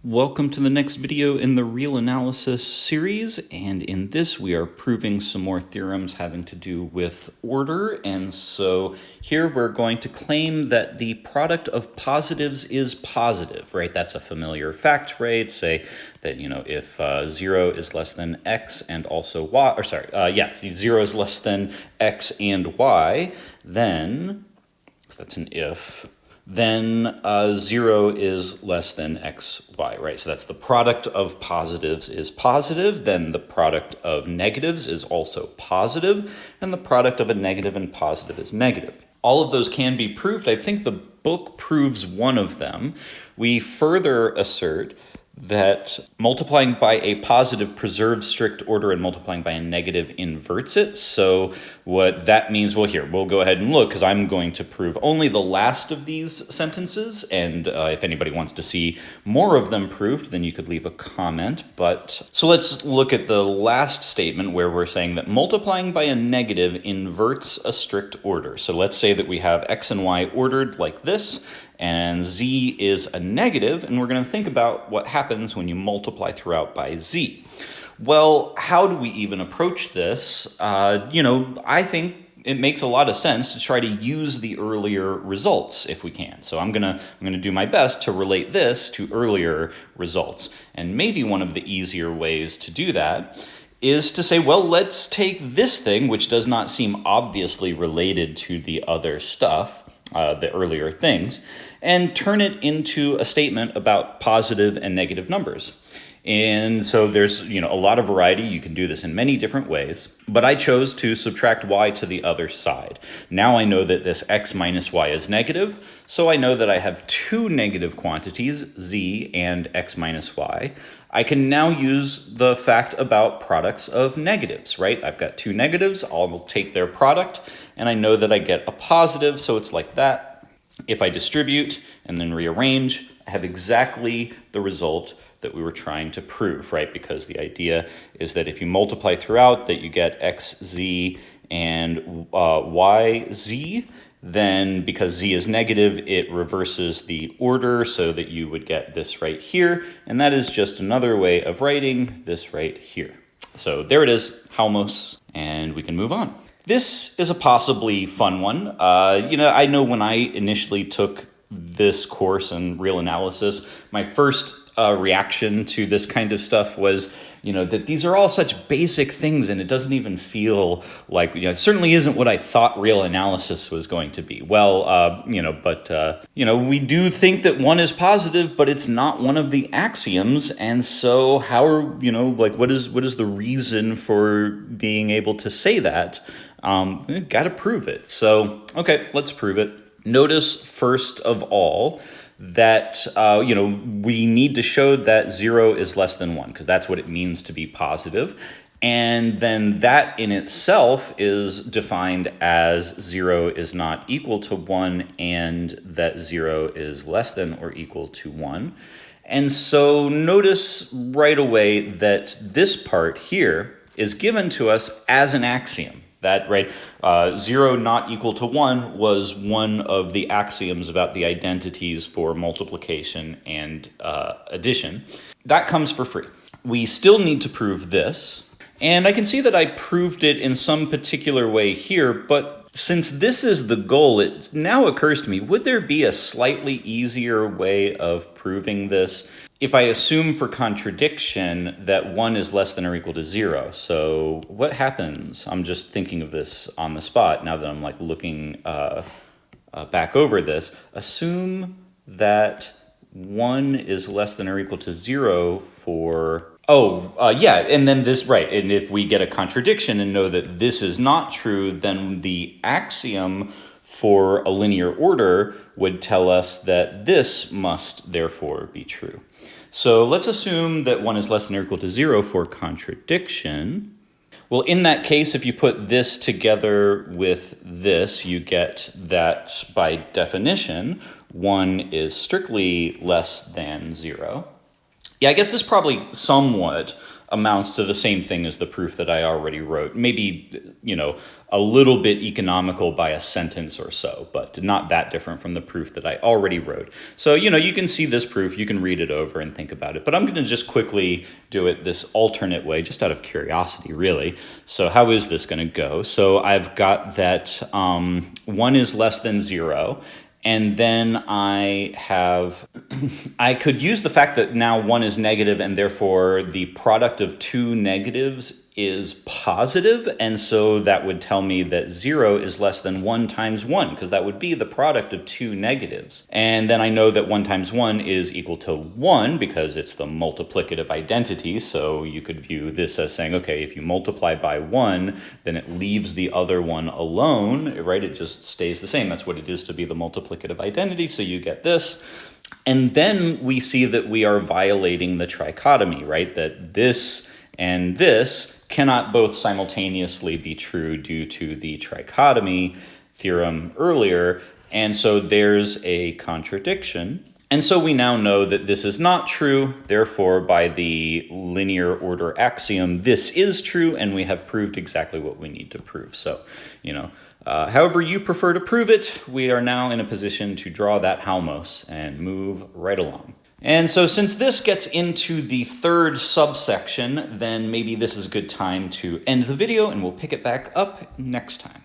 Welcome to the next video in the real analysis series, and in this we are proving some more theorems having to do with order. And so here we're going to claim that the product of positives is positive, right? That's a familiar fact, right? Say that, if 0 is less than x and also y, 0 is less than x and y, then, so that's an if, then 0 is less than xy, right? So that's the product of positives is positive, then the product of negatives is also positive, and the product of a negative and positive is negative. All of those can be proved. I think the book proves one of them. We further assert that multiplying by a positive preserves strict order and multiplying by a negative inverts it. So what that means, well, here, we'll go ahead and look because I'm going to prove only the last of these sentences. And if anybody wants to see more of them proved, then you could leave a comment. So let's look at the last statement where we're saying that multiplying by a negative inverts a strict order. So let's say that we have x and y ordered like this, and z is a negative, and we're going to think about what happens when you multiply throughout by z. Well, how do we even approach this? I think it makes a lot of sense to try to use the earlier results if we can. So I'm gonna do my best to relate this to earlier results. And maybe one of the easier ways to do that is to say, well, let's take this thing, which does not seem obviously related to the other stuff, the earlier things, and turn it into a statement about positive and negative numbers. And so there's a lot of variety. You can do this in many different ways, but I chose to subtract y to the other side. Now I know that this x minus y is negative, so I know that I have two negative quantities, z and x minus y. I can now use the fact about products of negatives, right? I've got two negatives, I'll take their product, and I know that I get a positive, so it's like that. If I distribute and then rearrange, I have exactly the result that we were trying to prove, right? Because the idea is that if you multiply throughout, that you get xz and yz, then because z is negative, it reverses the order so that you would get this right here. And that is just another way of writing this right here. So there it is, Halmos, and we can move on. This is a possibly fun one. I know when I initially took this course in real analysis, my first reaction to this kind of stuff was, that these are all such basic things, and it doesn't even feel like, it certainly isn't what I thought real analysis was going to be. Well, we do think that one is positive, but it's not one of the axioms, and so how are, what is the reason for being able to say that? Got to prove it. So, okay, let's prove it. Notice, first of all, that, we need to show that 0 is less than 1, because that's what it means to be positive. And then that in itself is defined as 0 is not equal to 1 and that 0 is less than or equal to 1. And so notice right away that this part here is given to us as an axiom. That, right, 0 not equal to 1 was one of the axioms about the identities for multiplication and addition. That comes for free. We still need to prove this, and I can see that I proved it in some particular way here, but since this is the goal, it now occurs to me, would there be a slightly easier way of proving this if I assume for contradiction that 1 is less than or equal to 0? So what happens? I'm just thinking of this on the spot now that I'm looking back over this. Assume that 1 is less than or equal to 0 for... and then this, right, and if we get a contradiction and know that this is not true, then the axiom for a linear order would tell us that this must therefore be true. So let's assume that 1 is less than or equal to 0 for contradiction. Well, in that case, if you put this together with this, you get that by definition, 1 is strictly less than 0. Yeah, I guess this probably somewhat amounts to the same thing as the proof that I already wrote. Maybe, a little bit economical by a sentence or so, but not that different from the proof that I already wrote. So, you can see this proof, you can read it over and think about it, but I'm going to just quickly do it this alternate way, just out of curiosity, really. So how is this going to go? So I've got that 1 is less than 0, and then I could use the fact that now 1 is negative, and therefore the product of two negatives is positive, and so that would tell me that 0 is less than 1 times 1, because that would be the product of two negatives. And then I know that 1 times 1 is equal to 1, because it's the multiplicative identity, so you could view this as saying, okay, if you multiply by 1, then it leaves the other one alone, right? It just stays the same. That's what it is to be the multiplicative identity, so you get this. And then we see that we are violating the trichotomy, right? That this and this cannot both simultaneously be true due to the trichotomy theorem earlier, and so there's a contradiction. And so we now know that this is not true, therefore by the linear order axiom, this is true, and we have proved exactly what we need to prove. So, however you prefer to prove it, we are now in a position to draw that halmos and move right along. And so since this gets into the third subsection, then maybe this is a good time to end the video, and we'll pick it back up next time.